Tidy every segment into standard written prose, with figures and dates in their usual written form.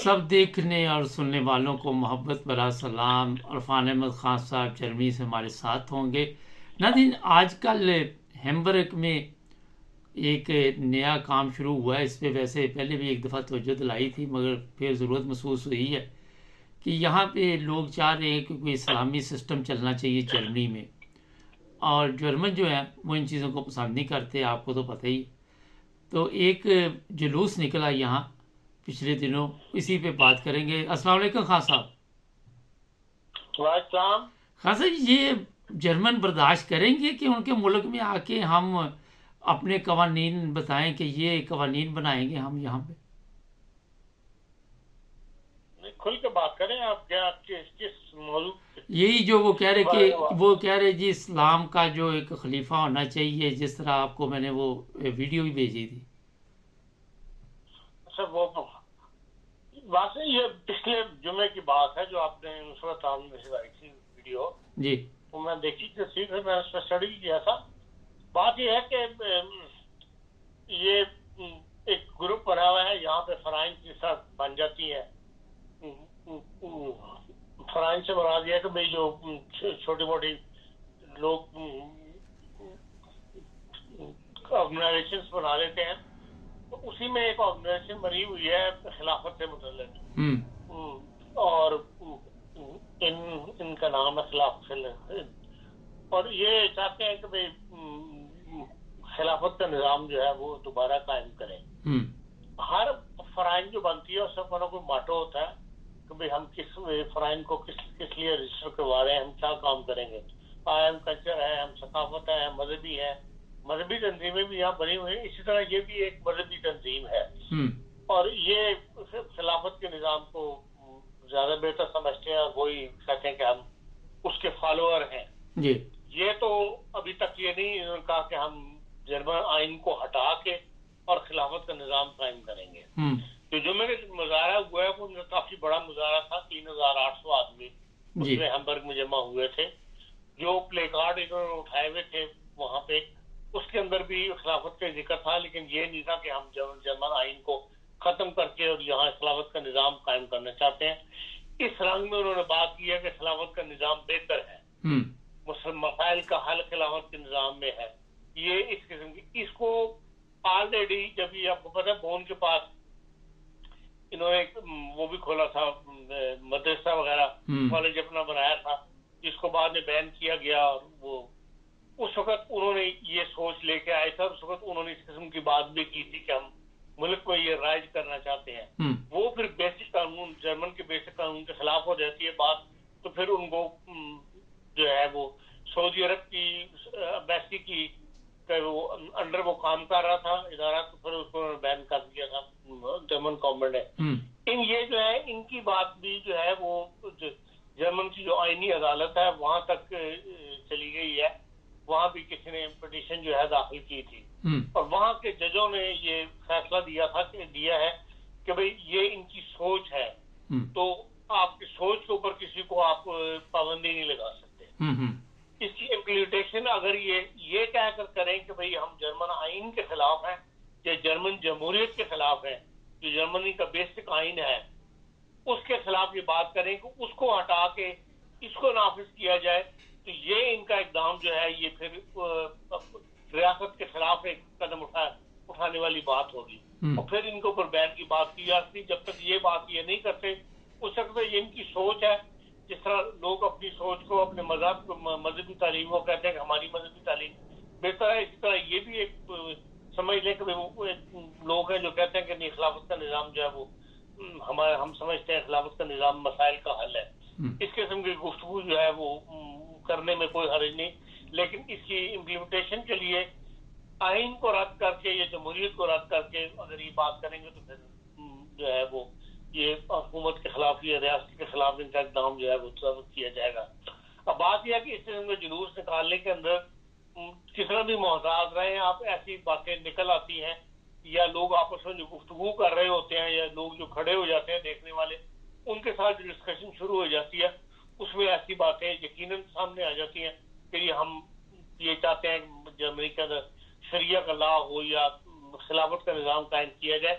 सब देखने और सुनने वालों को मोहब्बत भरा सलाम। इरफान अहमद ख़ान साहब जर्मनी से हमारे साथ होंगे। नाज़रीन, आजकल हैम्बर्ग में एक नया काम शुरू हुआ है। इस पे वैसे पहले भी एक दफ़ा तवज्जो दिलाई थी, मगर फिर ज़रूरत महसूस हुई है कि यहाँ पे लोग चाह रहे हैं कि कोई इस्लामी सिस्टम चलना चाहिए जर्मनी में, और जर्मन जो है वो इन चीज़ों को पसंद नहीं करते, आपको तो पता ही। तो एक जुलूस निकला यहाँ पिछले दिनों, इसी पे बात करेंगे। अस्सलाम वालेकुम खान साहब। वालेकुम। खान साहब, ये जर्मन बर्दाश्त करेंगे कि उनके मुल्क में आके हम अपने कवानीन बताएं कि ये कवानीन बनाएंगे हम यहाँ पे? खुल के बात करें आप, क्या किस मौजूद यही जो वो कह रहे बारे में कि वो कह रहे जी इस्लाम का जो एक खलीफा होना चाहिए, जिस तरह आपको मैंने वो वीडियो भी भेजी थी। अच्छा, वो बात है, ये पिछले जुमे की बात है जो आपने नुसरत आलम में आई थी वीडियो जी, वो मैं देखी थी, फिर मैंने उस पर स्टडी किया था। बात ये है कि ये एक ग्रुप बना हुआ है, यहाँ पे फराइन के साथ बन जाती है। फराइन से बना दिया कि भाई जो छोटी मोटी लोग ऑर्गेनाइजेशन बना लेते हैं, तो उसी में एक ऑर्गेनाइजेशन बनी हुई है खिलाफत से मुतल्लिक, और इनका नाम है खिलाफत। और ये चाहते हैं कि भाई खिलाफत का निज़ाम जो है वो दोबारा कायम करें। हर फराइन जो बनती है उससे कोई माटो होता है कि भाई हम किस फराइन को किस लिए रजिस्टर करवा रहे हैं, हम क्या काम करेंगे। हम कल्चर है, हम सकाफत है, हम मजहबी है, मजहबी तंजीमें भी यहाँ बनी हुई है। इसी तरह ये भी एक मजहबी तंजीम है, और ये खिलाफत के निज़ाम को ज्यादा बेहतर समझते हैं और वही कहते हैं कि हम उसके फॉलोअर हैं जी। ये तो अभी तक ये नहीं इन्होंने कहा कि हम जर्मन आइन को हटा के और खिलाफत का निज़ाम कायम करेंगे। तो जो मेरे मुजाहरा हुआ है वो काफी बड़ा मुजाहरा था, 3800 आदमी उसमें हैम्बर्ग में जमा हुए थे। जो प्ले कार्ड इन्होंने उठाए हुए थे वहां पे, उसके अंदर भी खिलाफत का जिक्र था, लेकिन ये नहीं था कि हम जर्मन आइन को खत्म करके और यहाँ खिलाफत का निज़ाम कायम करना चाहते हैं। इस रंग में उन्होंने बात की है कि खिलाफत का निज़ाम बेहतर है, मसाइल का हल खिलाफत के निज़ाम में है। ये इस किस्म की, इसको ऑलरेडी जब ये आपको पता है बोन के पास इन्होंने वो भी खोला था, मदरसा वगैरह कॉलेज अपना बनाया था, जिसको बाद में बैन किया गया। और वो उस वक्त उन्होंने ये सोच लेके आए थे, उस वक्त उन्होंने इस किस्म की बात भी की थी कि हम मुल्क को ये राइज करना चाहते हैं। वो फिर बेसिक कानून, जर्मन के बेसिक कानून के खिलाफ हो जाती है बात, तो फिर उनको जो है वो सऊदी अरब की एम्बेसी की वो अंडर वो काम कर रहा था इदारा, तो फिर उसको बैन कर दिया था जर्मन गवर्नमेंट ने। ये जो है इनकी बात भी जो है वो जर्मन की जो आईनी अदालत है वहां तक चली गई है। वहां भी किसी ने पिटीशन जो है दाखिल की थी, और वहां के जजों ने ये फैसला दिया है कि भाई ये इनकी सोच है, तो आपकी सोच के ऊपर किसी को आप पाबंदी नहीं लगा सकते। इसकी इम्प्लीमेंटेशन अगर ये कहकर करें कि भाई हम जर्मन आइन के खिलाफ हैं या जर्मन जमहूरियत के खिलाफ हैं, जो जर्मनी का बेसिक आइन है उसके खिलाफ ये बात करें कि उसको हटा के इसको नाफिज किया जाए, तो ये इनका इकदाम जो है ये फिर रियासत के खिलाफ एक कदम उठाने वाली बात होगी, और फिर इनको ऊपर बैन की बात की जाती। जब तक ये बात ये नहीं करते उस वक्त ये इनकी सोच है। जिस तरह लोग अपनी सोच को, अपने मजहबी तालीम को कहते हैं कि हमारी मजहबी तालीम बेहतर है, इसी तरह ये भी एक समझ लें कि लोग हैं जो कहते हैं कि नहीं खिलाफत का निज़ाम जो है वो हम समझते हैं खिलाफत का निज़ाम मसाइल का हल है। इस किस्म की गुफ्तगू जो है वो करने में कोई हर्ज नहीं, लेकिन इसकी इम्प्लीमेंटेशन के लिए आइन को रद्द करके या जमहूरियत को रद्द करके अगर ये बात करेंगे तो फिर जो है वो ये हुकूमत के खिलाफ या रियासत के खिलाफ इनका इक़दाम जो है वो तलब किया जाएगा। अब बात यह है कि इस किस्म के जुलूस निकालने के अंदर कितना भी मोहताज रहे आप, ऐसी बातें निकल आती हैं, या लोग आपस में जो गुफ्तगू कर रहे होते हैं या लोग जो खड़े हो जाते हैं देखने वाले, उनके साथ जो डिस्कशन शुरू हो जाती है उसमें ऐसी बातें यकीनन सामने आ जाती हैं कि हम ये चाहते हैं कि जर्मनी के अंदर शरिया का लॉ हो या खिलाफत का निज़ाम कायम किया जाए।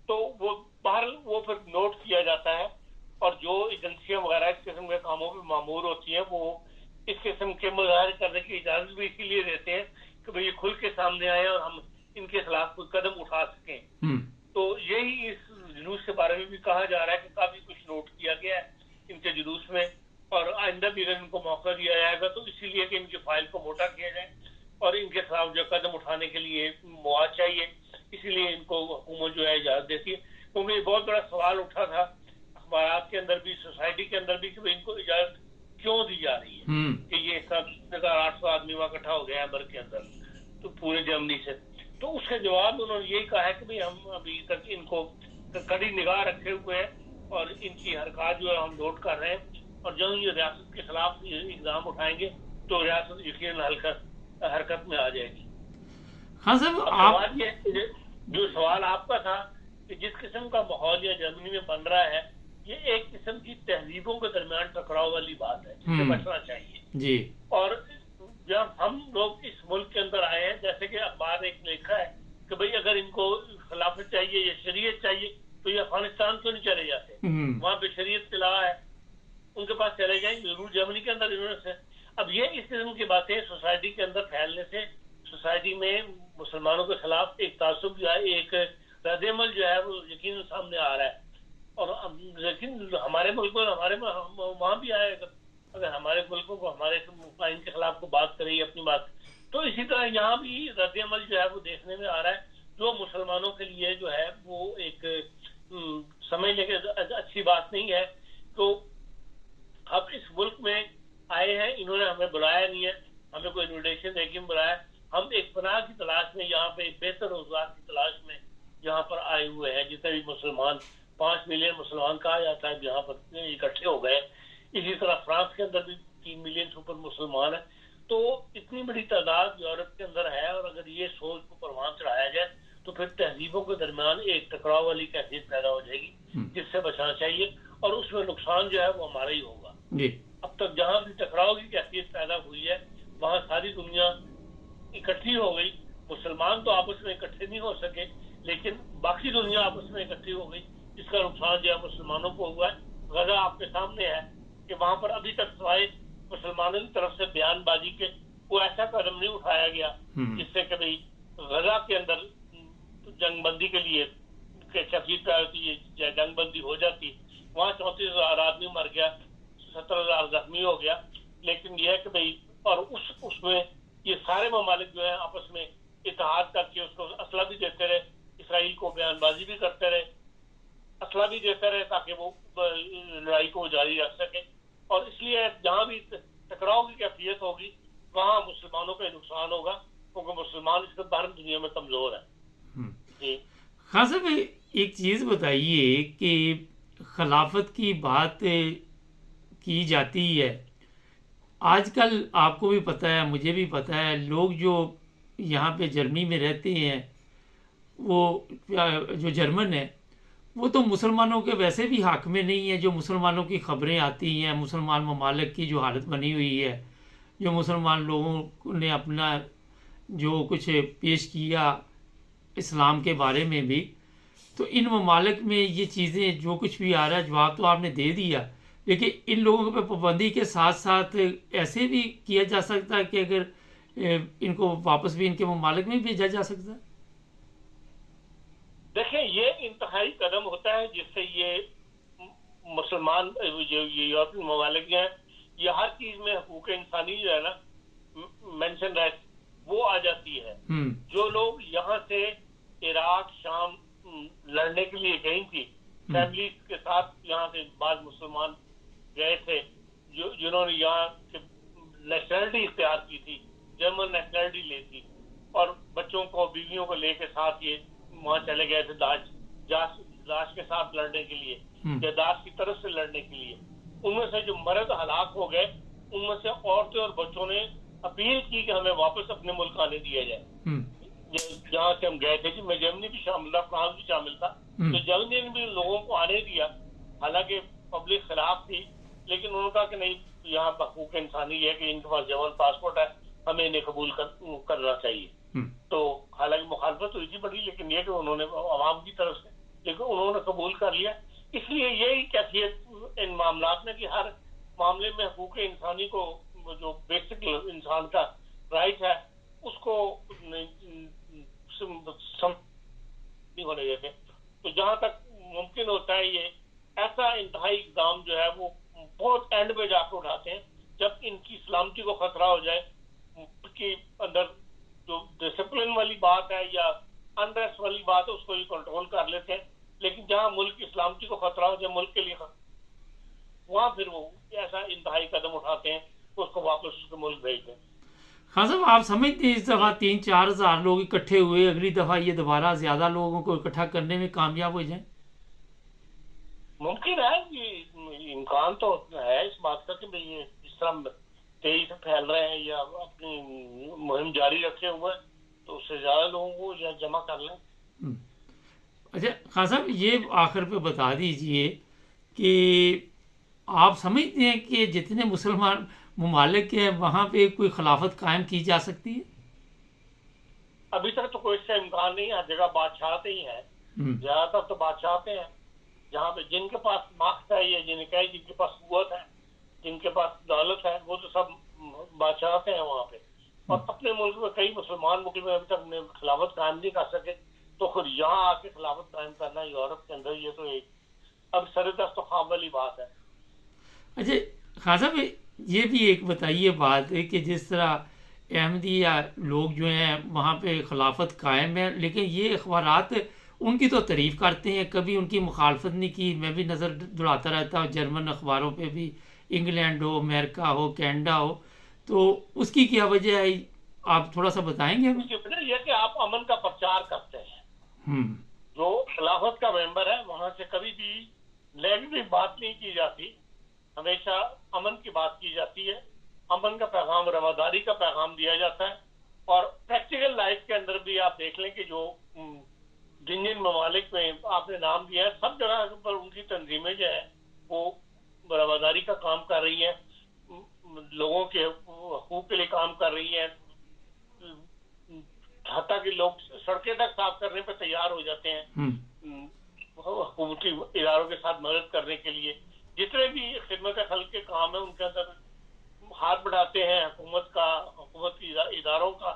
तो वो बाहर वो फिर नोट किया मामूर होती हैं वो इस किस्म के मुजाहरे करने की इजाजत भी इसीलिए देते हैं कि भाई ये खुल के सामने आए और हम इनके खिलाफ कोई कदम उठा सकें। तो यही इस जुलूस के बारे में भी कहा जा रहा है कि काफी कुछ नोट किया गया है इनके जुलूस में, और आइंदा भी अगर इनको मौका दिया जाएगा तो इसीलिए कि इनकी फाइल को मोटा किया जाए और इनके खिलाफ जो कदम उठाने के लिए मुआवजा चाहिए, इसीलिए इनको हुकूमत जो है इजाजत देती है। क्योंकि बहुत बड़ा सवाल उठा था अखबारात के अंदर भी, सोसाइटी के अंदर भी, कि इनको इजाजत क्यों दी जा रही है कि ये 800 आदमी वहाँ इकट्ठा हो गया है अमर के अंदर, तो पूरे जर्मनी से। तो उसके जवाब में उन्होंने यही कहा है कि भाई हम अभी तक इनको कड़ी निगाह रखे हुए हैं और इनकी हरकत जो है हम नोट कर रहे हैं, और जब ये रियासत के खिलाफ इल्जाम उठाएंगे तो रियासत यकीनन हरकत में आ जाएगी। हाँ सर, सवाल ये जो सवाल आपका था कि जिस किस्म का माहौल या जर्मनी में बन रहा है, ये एक किस्म की तहजीबों के दरमियान टकराव वाली बात है जिससे बचना चाहिए जी। और जब हम लोग इस मुल्क के अंदर आए हैं, जैसे कि अखबार एक लिखा है कि भाई अगर इनको खिलाफत चाहिए या शरीयत चाहिए तो ये अफगानिस्तान क्यों नहीं चले जाते, वहाँ पे शरीयत के ला है, उनके पास चले जाएंगे जरूर जर्मनी के अंदर इन्होंने से। अब ये इस किस्म की बातें सोसाइटी के अंदर फैलने से सोसाइटी में मुसलमानों के खिलाफ एक तासुब जो है, एक रद्द-ए-अमल जो है वो यकीन सामने आ रहा है। और लेकिन हमारे मुल्क में हमारे वहाँ भी आएगा, अगर हमारे मुल्कों को हमारे आइन के खिलाफ को बात करें अपनी बात, तो इसी तरह यहाँ भी रद्द-ए-अमल जो है वो देखने में आ रहा है, जो मुसलमानों के लिए जो है वो एक समझने के अच्छी बात नहीं है। तो अब इस मुल्क में आए हैं, इन्होंने हमें बुलाया नहीं है, हमें कोई इन्विटेशन देके बुलाया, हम एक पनाह की तलाश में, यहाँ पे एक बेहतर रोजगार की तलाश में यहाँ पर आए हुए हैं। जितने भी मुसलमान, 5 मिलियन मुसलमान कहा जाता है यहाँ पर इकट्ठे हो गए। इसी तरह फ्रांस के अंदर भी 3 मिलियन से ऊपर मुसलमान है। तो इतनी बड़ी तादाद यूरोप के अंदर है, और अगर ये सोच को परवान चढ़ाया जाए तो फिर तहजीबों के दरमियान एक टकराव वाली कैफियत पैदा हो जाएगी, जिससे बचना चाहिए, और उसमें नुकसान जो है वो हमारा ही होगा। अब तक जहाँ भी टकराव की कैफियत पैदा हुई है वहाँ सारी दुनिया इकट्ठी हो गई, मुसलमान तो आपस में इकट्ठे नहीं हो सके, लेकिन बाकी दुनिया आपस में इकट्ठी हो गई, जिसका नुकसान जो है मुसलमानों को हुआ है। गजा आपके सामने है कि वहां पर अभी तक सवाए मुसलमानों की तरफ से बयानबाजी के कोई ऐसा कदम नहीं उठाया गया जिससे कि भाई गजा के अंदर जंगबंदी के लिए जंगबंदी हो जाती। वहाँ 34,000 आदमी मर गया, 17,000 जख्मी हो गया, लेकिन यह है कि भाई और उसमें ये सारे ममालिक जो है आपस में इत्तेहाद करके उसको असला भी देते रहे, इसराइल को बयानबाजी भी करते रहे, असला भी देते रहे ताकि वो लड़ाई को जारी रख सके। और इसलिए जहाँ भी टकराव की कैफियत होगी वहाँ मुसलमानों का नुकसान होगा, क्योंकि मुसलमान इस बार दुनिया में कमजोर है। जी हाँ साहब, एक चीज़ बताइए कि खिलाफत की बात की जाती है आजकल, आपको भी पता है मुझे भी पता है, लोग जो यहाँ पे जर्मनी में रहते हैं वो जो जर्मन है वो तो मुसलमानों के वैसे भी हक में नहीं है। जो मुसलमानों की खबरें आती हैं, मुसलमान ममालिक की जो हालत बनी हुई है, जो मुसलमान लोगों ने अपना जो कुछ पेश किया इस्लाम के बारे में भी, तो इन ममालिक में ये चीज़ें जो कुछ भी आ रहा है जवाब तो आपने दे दिया, लेकिन इन लोगों पे पाबंदी के साथ साथ ऐसे भी किया जा सकता है कि अगर इनको वापस भी इनके ममालिक में भेजा जा सकता है। देखिए, ये इंतहाई कदम होता है जिससे ये मुसलमान जो यूरोपीय ममालिक हैं, ये हर चीज में हकूक इंसानी जो है ना, मेंशन राइट, वो आ जाती है। जो लोग यहाँ से इराक शाम लड़ने के लिए गई थी फैमिली के साथ, यहाँ से बाद मुसलमान गए थे जिन्होंने यहाँ नेशनलिटी इख्तियार की थी, जर्मन नेशनलिटी ली थी, और बच्चों को बीवियों को लेके साथ ये वहाँ चले गए थे दाश के साथ लड़ने के लिए या दाश की तरफ से लड़ने के लिए। उनमें से जो मर्द हलाक हो गए, उनमें से औरतें और बच्चों ने अपील की कि हमें वापस अपने मुल्क आने दिया जाए जहाँ से हम गए थे। मैं जर्मनी भी शामिल था, फ्रांस भी शामिल था, तो जर्मनी ने भी लोगों को आने दिया, हालांकि पब्लिक खिलाफ थी, लेकिन उन्होंने कहा कि नहीं, यहाँ हकूक इंसानी है कि इनके पास जर्मन पासपोर्ट है, हमें इन्हें कबूल करना चाहिए। तो हालांकि मुखालफत हुई थी बड़ी, लेकिन ये कि उन्होंने अवाम की तरफ से, लेकिन उन्होंने कबूल कर लिया। इसलिए यही कैफियत इन मामलात में कि हर معاملے میں حقوق انسانی کو جو بیسک انسان کا رائٹ ہے اس کو نہیں ہونے دیتے. تو جہاں تک ممکن ہوتا ہے یہ ایسا انتہائی اقدام جو ہے وہ بہت اینڈ پہ جا کے اٹھاتے ہیں جب ان کی سلامتی کو خطرہ ہو جائے. ملک کے اندر جو ڈسپلن والی بات ہے یا انریسٹ والی بات ہے اس کو یہ کنٹرول کر لیتے ہیں, لیکن جہاں ملک کی سلامتی کو خطرہ ہو جائے, ملک کے لیے وہاں پھر وہ ایسا انتہائی قدم اٹھاتے ہیں اس کو واپس اس کے ملک بھیج دیں. خان صاحب آپ سمجھتے ہیں اس دفعہ 3-4 ہزار لوگ اکٹھے ہوئے, اگلی دفعہ یہ دوبارہ زیادہ لوگوں کو اکٹھا کرنے میں کامیاب ہو جائیں؟ ممکن ہے, یہ امکان تو ہے اس بات کا کہ یہ اس طرح تیزی سے پھیل رہے ہیں یا اپنی مہم جاری رکھے ہوئے تو اس سے زیادہ لوگوں کو یا جمع کر لیں. اچھا خان صاحب یہ آخر پہ بتا دیجئے کہ آپ سمجھتے ہیں کہ جتنے مسلمان ممالک ہیں وہاں پہ کوئی خلافت قائم کی جا سکتی ہے؟ ابھی تک تو کوئی اس کا امکان نہیں ہے. ہر جگہ بادشاہت ہی ہیں, زیادہ تر تو بادشاہت ہیں جہاں پہ جن کے پاس ماخت ہے یا جن کے پاس قوت ہے, جن کے پاس دولت ہے, وہ تو سب بادشاہت ہیں وہاں پہ. اور اپنے ملک میں کئی مسلمان ملک میں ابھی تک خلافت قائم نہیں کر سکے, تو خود یہاں آ کے خلافت قائم کرنا یورپ کے اندر یہ تو ایک اب سر دست و خواب والی بات ہے. اچھا خان صاحب یہ بھی ایک بتائیے بات ہے کہ جس طرح احمدیہ لوگ جو ہیں وہاں پہ خلافت قائم ہے, لیکن یہ اخبارات ان کی تو تعریف کرتے ہیں, کبھی ان کی مخالفت نہیں کی. میں بھی نظر دوڑاتا رہتا ہوں جرمن اخباروں پہ بھی, انگلینڈ ہو, امریکہ ہو, کینیڈا ہو, تو اس کی کیا وجہ ہے آپ تھوڑا سا بتائیں گے ہمیں؟ اس کی وجہ یہ کہ آپ امن کا پرچار کرتے ہیں. جو خلافت کا ممبر ہے وہاں سے کبھی بھی نیگیٹو بات نہیں کی جاتی, ہمیشہ امن کی بات کی جاتی ہے. امن کا پیغام, رواداری کا پیغام دیا جاتا ہے. اور پریکٹیکل لائف کے اندر بھی آپ دیکھ لیں کہ جو جن جن ممالک میں آپ نے نام دیا ہے سب جگہ پر ان کی تنظیمیں جو ہیں وہ رواداری کا کام کر رہی ہیں, لوگوں کے حقوق کے لیے کام کر رہی ہیں. حتیٰ کہ لوگ سڑکیں تک صاف کرنے پہ تیار ہو جاتے ہیں حکومتی اداروں کے ساتھ مدد کرنے کے لیے. جتنے بھی خدمت خلق کے کام ہیں ان کے اندر ہاتھ بڑھاتے ہیں حکومتی اداروں کا.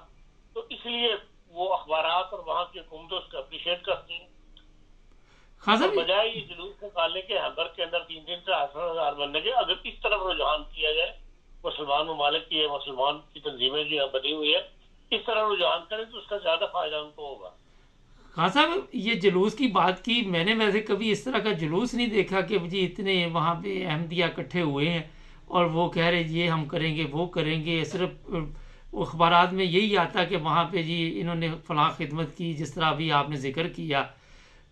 تو اس لیے وہ اخبارات اور وہاں کی حکومتوں اس کو اپریشیٹ کرتی ہیں. بجائے یہ جلوس نکالنے کے ہیمبر کے اندر 3 سے 8 ہزار بننے کے, اگر اس طرف رجحان کیا جائے مسلمان ممالک کی مسلمان کی تنظیمیں جو ہیں بنی ہوئی ہے اس طرح رجحان کریں تو اس کا زیادہ فائدہ ان کو ہوگا. خان صاحب یہ جلوس کی بات کی, میں نے ویسے کبھی اس طرح کا جلوس نہیں دیکھا کہ جی اتنے وہاں پہ احمدیہ اکٹھے ہوئے ہیں اور وہ کہہ رہے یہ ہم کریں گے وہ کریں گے. صرف اخبارات میں یہی آتا کہ وہاں پہ جی انہوں نے فلاں خدمت کی, جس طرح ابھی آپ نے ذکر کیا.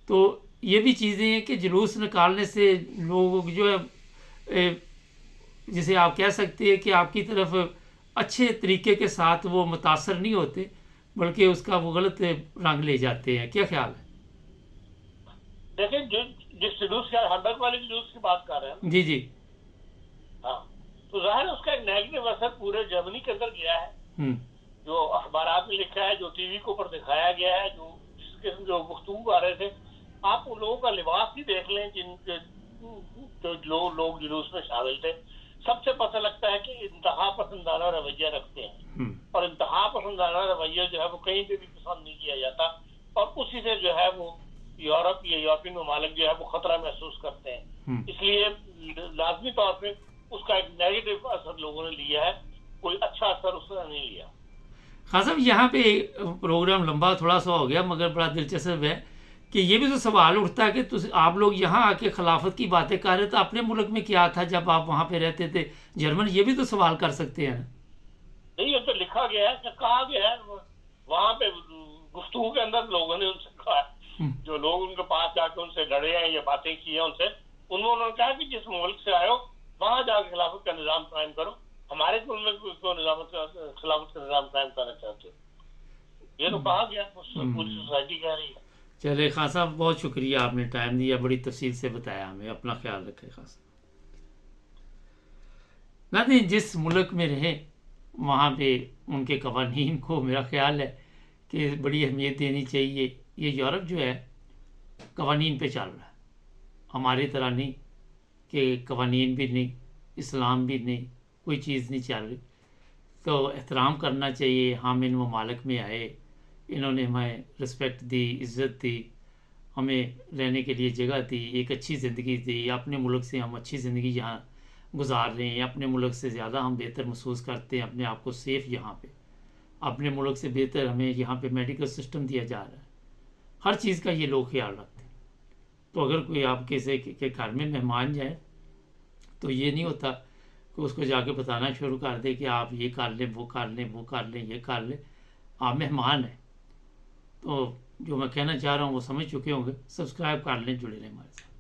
تو یہ بھی چیزیں ہیں کہ جلوس نکالنے سے لوگ جو ہے جسے آپ کہہ سکتے ہیں کہ آپ کی طرف اچھے طریقے کے ساتھ وہ متاثر نہیں ہوتے بلکہ اس کا وہ غلط رنگ لے جاتے ہیں. کیا خیال ہے؟ دیکھیں جس جلوس کا ہمدرد والے جلوس کی بات کر رہے ہیں جی جی ہاں, تو ظاہر اس کا ایک نیگیٹو اثر پورے جرمنی کے اندر گیا ہے. جو اخبارات میں لکھا ہے, جو ٹی وی کے اوپر دکھایا گیا ہے, جس کے جو گفتگو آ رہے تھے, آپ ان لوگوں کا لباس ہی دیکھ لیں جن کے جو لوگ جلوس میں شامل تھے, سب سے پتہ لگتا ہے کہ انتہا پسندانہ رویہ رکھتے ہیں. اور انتہا پسندانہ رویہ جو ہے وہ کہیں پہ بھی پسند نہیں کیا جاتا, اور اسی سے جو ہے وہ یورپ یا یورپین ممالک جو ہے وہ خطرہ محسوس کرتے ہیں. اس لیے لازمی طور پہ اس کا ایک نیگیٹو اثر لوگوں نے لیا ہے, کوئی اچھا اثر اس نے نہیں لیا. خان صاحب یہاں پہ پروگرام لمبا تھوڑا سا ہو گیا مگر بڑا دلچسپ ہے کہ یہ بھی تو سوال اٹھتا ہے کہ آپ لوگ یہاں آ کے خلافت کی باتیں کر رہے تو اپنے ملک میں کیا تھا جب آپ وہاں پہ رہتے تھے جرمن, یہ بھی تو سوال کر سکتے ہیں. نہیں, یہ تو لکھا گیا ہے, کہا گیا ہے وہاں پہ گفتگو کے اندر لوگوں نے ان سے کہا, جو لوگ ان کے پاس جا کے ان سے لڑے ہیں یا باتیں کی ہیں ان سے, انہوں نے کہا کہ جس ملک سے آئے ہو وہاں جا کے خلافت کا نظام قائم کرو, ہمارے ملک میں خلافت کا نظام قائم کرنا چاہتے ہو. یہ تو کہا گیا, پوری سوسائٹی کہہ رہی ہے. چلے خان صاحب بہت شکریہ, آپ نے ٹائم دیا, بڑی تفصیل سے بتایا ہمیں. اپنا خیال رکھے خان صاحب. نہ جس ملک میں رہیں وہاں پہ ان کے قوانین کو میرا خیال ہے کہ بڑی اہمیت دینی چاہیے. یہ یورپ جو ہے قوانین پہ چل رہا ہے, ہماری طرح نہیں کہ قوانین بھی نہیں اسلام بھی نہیں، کوئی چیز نہیں چل رہی، تو احترام کرنا چاہیے۔ ہم ان ممالک میں آئے، انہوں نے ہمیں رسپیکٹ دی، عزت دی، ہمیں رہنے کے لیے جگہ دی، ایک اچھی زندگی دی، اپنے ملک سے ہم اچھی زندگی یہاں گزار رہے ہیں، اپنے ملک سے زیادہ ہم بہتر محسوس کرتے ہیں اپنے آپ کو سیف یہاں پہ، اپنے ملک سے بہتر ہمیں یہاں پہ میڈیکل سسٹم دیا جا رہا ہے، ہر چیز کا یہ لوگ خیال رکھتے ہیں۔ تو اگر کوئی آپ کسی کے گھر میں مہمان جائے تو یہ نہیں ہوتا کہ اس کو جا کے بتانا شروع کر دے کہ آپ یہ کر لیں، وہ کر لیں، وہ کر لیں، یہ کر لیں، آپ مہمان ہیں۔ تو جو میں کہنا چاہ رہا ہوں وہ سمجھ چکے ہوں گے۔ سبسکرائب کر لیں، جڑے رہیں ہمارے ساتھ۔